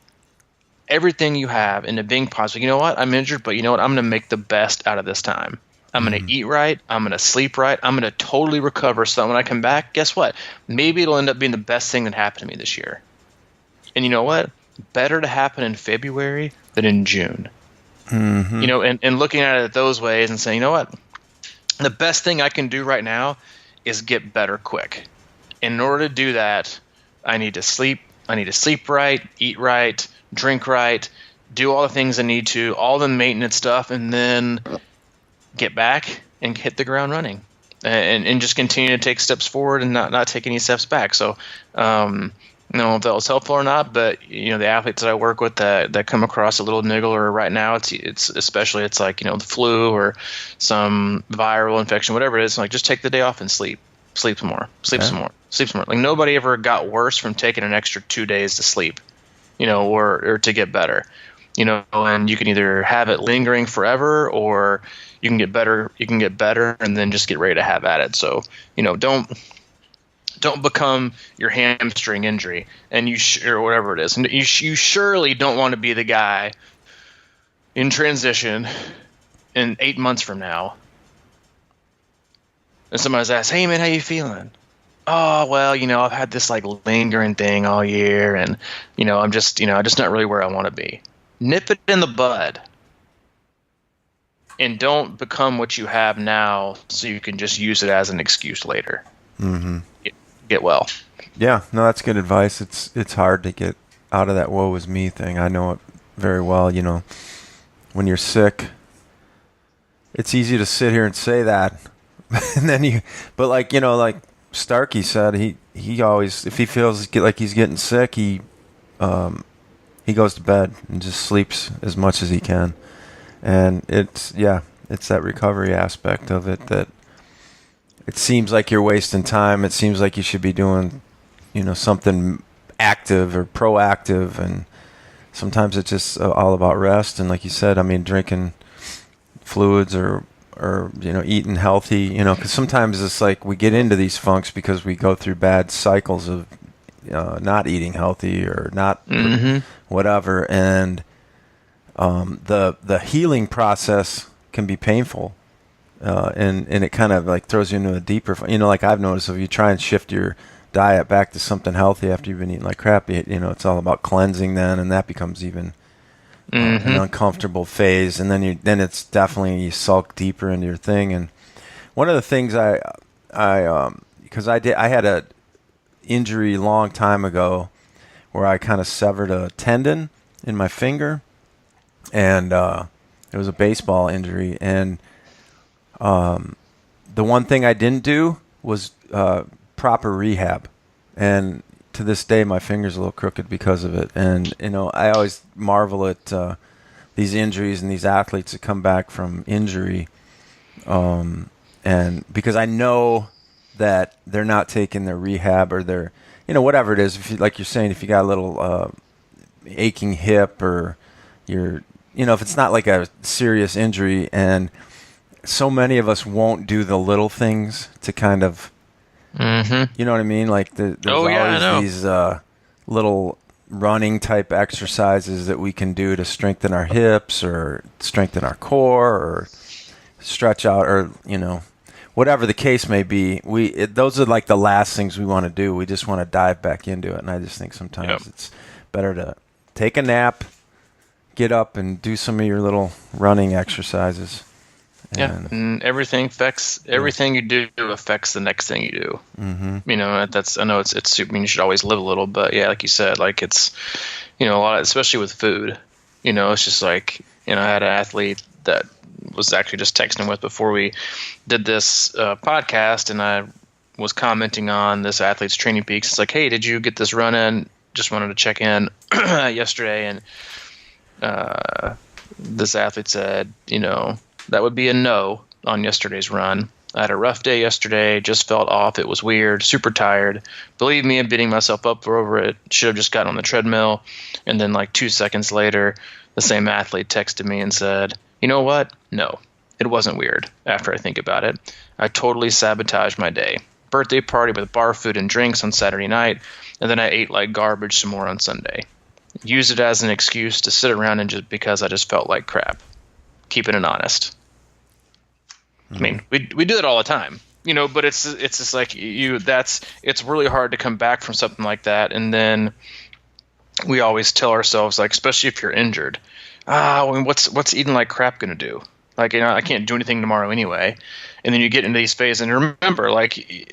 everything you have, into being positive. You know what? I'm injured, but you know what? I'm going to make the best out of this time. I'm going to eat right. I'm going to sleep right. I'm going to totally recover so that when I come back, guess what? Maybe it'll end up being the best thing that happened to me this year. And you know what? Better to happen in February than in June. Mm-hmm. And looking at it those ways and saying, you know what? The best thing I can do right now is get better quick. In order to do that, I need to sleep. I need to sleep right, eat right, drink right, do all the things I need to, all the maintenance stuff, and then get back and hit the ground running, and just continue to take steps forward and not take any steps back. So, I don't know if that was helpful or not, but the athletes that I work with that come across a little niggle, or right now it's especially it's like the flu or some viral infection, whatever it is, like just take the day off and sleep some more, some more. Like nobody ever got worse from taking an extra 2 days to sleep, or to get better, and you can either have it lingering forever, or you can get better and then just get ready to have at it. So, don't Don't become your hamstring injury, and or whatever it is. And you surely don't want to be the guy in transition in 8 months from now, and somebody's asked, "Hey man, how you feeling?" "Oh, well, I've had this like lingering thing all year, and I'm just not really where I want to be." Nip it in the bud, and don't become what you have now, so you can just use it as an excuse later. Mm-hmm. Get well. Yeah, no, that's good advice. It's hard to get out of that woe is me thing. I know it very well. When you're sick, it's easy to sit here and say that, and then but like Starkey said, he always, if he feels like he's getting sick, he goes to bed and just sleeps as much as he can, and it's that recovery aspect of it that it seems like you're wasting time. It seems like you should be doing, something active or proactive, and sometimes it's just all about rest. And like you said, I mean, drinking fluids or eating healthy, because sometimes it's like we get into these funks because we go through bad cycles of not eating healthy or not whatever, and the healing process can be painful. And it kind of like throws you into a deeper, like I've noticed, if you try and shift your diet back to something healthy after you've been eating like crap, it's all about cleansing then, and that becomes even an uncomfortable phase. And then it's definitely, you sulk deeper into your thing. And one of the things because I had a injury a long time ago where I kind of severed a tendon in my finger, and it was a baseball injury, and the one thing I didn't do was proper rehab, and to this day my finger's a little crooked because of it. And I always marvel at these injuries and these athletes that come back from injury, and because I know that they're not taking their rehab or their whatever it is. If you, like you're saying, if you got a little aching hip, or you're if it's not like a serious injury, and so many of us won't do the little things to kind of, you know what I mean? Like there's always these little running type exercises that we can do to strengthen our hips or strengthen our core or stretch out, or whatever the case may be. Those are like the last things we want to do. We just want to dive back into it, and I just think sometimes it's better to take a nap, get up, and do some of your little running exercises. And everything you do affects the next thing you do. I know it's super. I mean, you should always live a little, but yeah, like you said, like it's a lot, especially with food. It's just like I had an athlete that was actually just texting with before we did this podcast, and I was commenting on this athlete's Training Peaks. It's like, hey, did you get this run in? Just wanted to check in yesterday, and this athlete said, that would be a no on yesterday's run. I had a rough day yesterday, just felt off. It was weird, super tired. Believe me, I'm beating myself up for over it. Should have just gotten on the treadmill. And then like 2 seconds later, the same athlete texted me and said, you know what? No, it wasn't weird after I think about it. I totally sabotaged my day. Birthday party with bar food and drinks on Saturday night, and then I ate like garbage some more on Sunday. Use it as an excuse to sit around and just because I just felt like crap. Keeping it honest. I mean, we do that all the time, but it's just like it's really hard to come back from something like that. And then we always tell ourselves, like, especially if you're injured, what's eating like crap going to do? Like, I can't do anything tomorrow anyway. And then you get into these phases, and remember, like,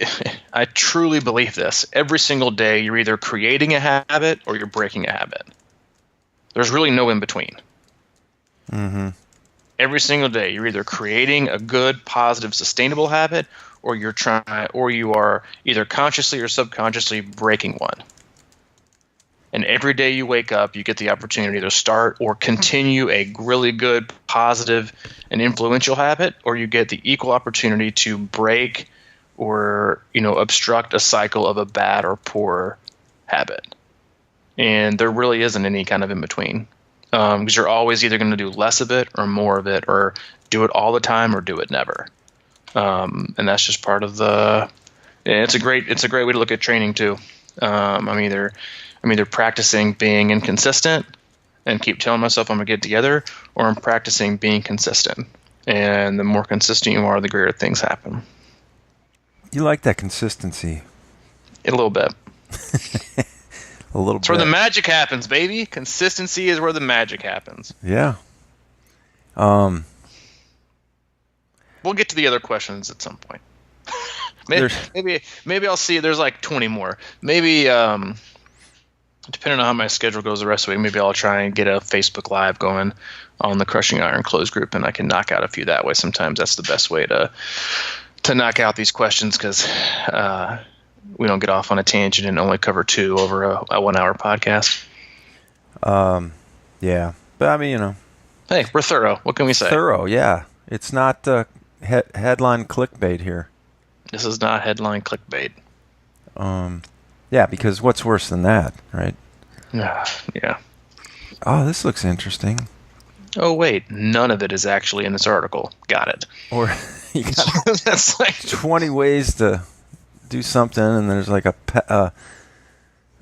I truly believe this. Every single day, you're either creating a habit or you're breaking a habit. There's really no in between. Every single day, you're either creating a good, positive, sustainable habit, or you are either consciously or subconsciously breaking one. And every day you wake up, you get the opportunity to start or continue a really good, positive, and influential habit, or you get the equal opportunity to break or obstruct a cycle of a bad or poor habit. And there really isn't any kind of in between. Because you're always either going to do less of it or more of it, or do it all the time or do it never. And that's just part of the Yeah, it's a great way to look at training too. I'm either practicing being inconsistent and keep telling myself I'm gonna get it together, or I'm practicing being consistent. And the more consistent you are, the greater things happen. You like that consistency? A little bit. A little It's bit. where the magic happens, baby. Consistency is where the magic happens. Yeah. We'll get to the other questions at some point. maybe I'll see. There's like 20 more. Maybe depending on how my schedule goes the rest of the week, maybe I'll try and get a Facebook Live going on the Crushing Iron closed group, and I can knock out a few that way. Sometimes that's the best way to knock out these questions, because we don't get off on a tangent and only cover 2 over a 1 hour podcast. Yeah, but I mean, hey, we're thorough. What can we say? Thorough, yeah. It's not headline clickbait here. This is not headline clickbait. Yeah, because what's worse than that, right? Yeah. Oh, this looks interesting. Oh wait, none of it is actually in this article. Got it. Or you got that's like 20 ways to do something, and there's like a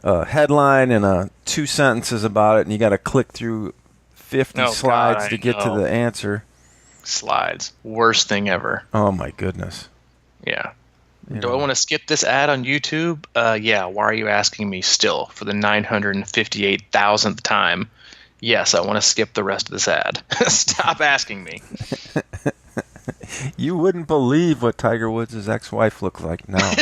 headline and 2 sentences about it, and you got to click through 50 slides to get to the answer. Slides, worst thing ever. Oh my goodness. Yeah. Do I want to skip this ad on YouTube? Yeah. Why are you asking me still for the 958,000th time? Yes, I want to skip the rest of this ad. Stop asking me. You wouldn't believe what Tiger Woods' ex-wife looks like now.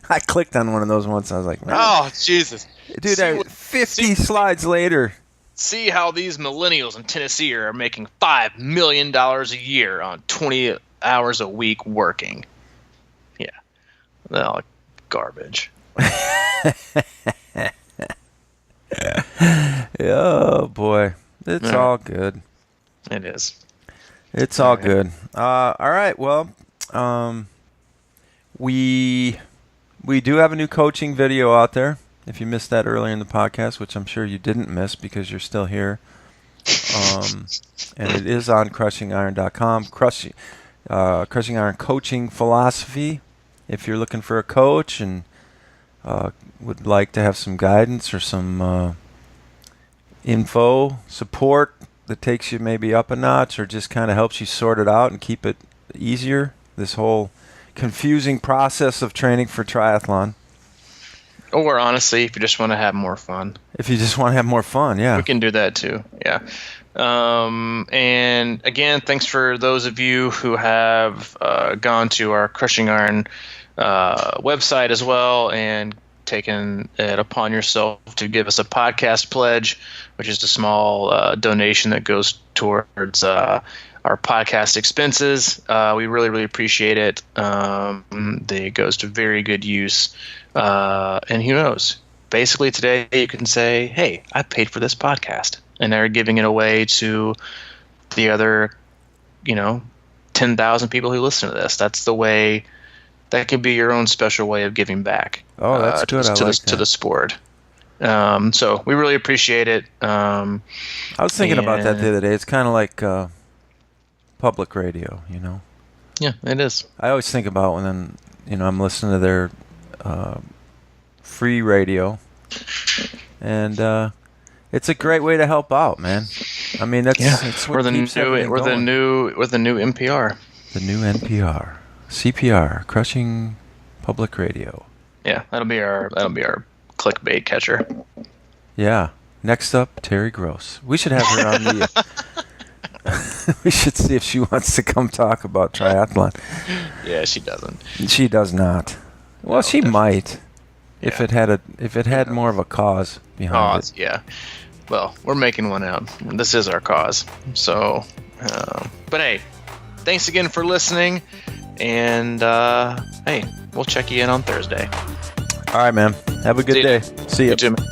I clicked on one of those once. I was like, man. Oh, Jesus. Dude, 50 slides later. See how these millennials in Tennessee are making $5 million a year on 20 hours a week working. Yeah. Well, garbage. Oh, boy. It's all good. It is. It's all good. All right. Well, we do have a new coaching video out there. If you missed that earlier in the podcast, which I'm sure you didn't miss because you're still here. And it is on crushingiron.com. Crushing Iron Coaching Philosophy. If you're looking for a coach and would like to have some guidance or some info, support that takes you maybe up a notch or just kind of helps you sort it out and keep it easier, this whole confusing process of training for triathlon. Or honestly, if you just want to have more fun. If you just want to have more fun, yeah. We can do that too, yeah. And again, thanks for those of you who have gone to our Crushing Iron website as well and taken it upon yourself to give us a podcast pledge, which is a small donation that goes towards our podcast expenses. We really, really appreciate it. It goes to very good use. And who knows? Basically, today you can say, hey, I paid for this podcast. And they're giving it away to the other, 10,000 people who listen to this. That's the way. That could be your own special way of giving back. Oh, that's good. To the sport. So we really appreciate it. I was thinking about that the other day. It's kind of like public radio, Yeah, it is. I always think about when I'm listening to their free radio, and it's a great way to help out, man. I mean, that's what keeps everything going. We're the new NPR. The new NPR, CPR, Crushing Public Radio. Yeah, that'll be our clickbait catcher. Yeah. Next up, Terry Gross. We should have her on the. We should see if she wants to come talk about triathlon. Yeah, she doesn't. She does not. Well, she might. Yeah. If it had more of a cause behind it. Yeah. Well, we're making one out. This is our cause. So, but hey, thanks again for listening. And hey, we'll check you in on Thursday. All right, man. Have a good day. See you. You too, man.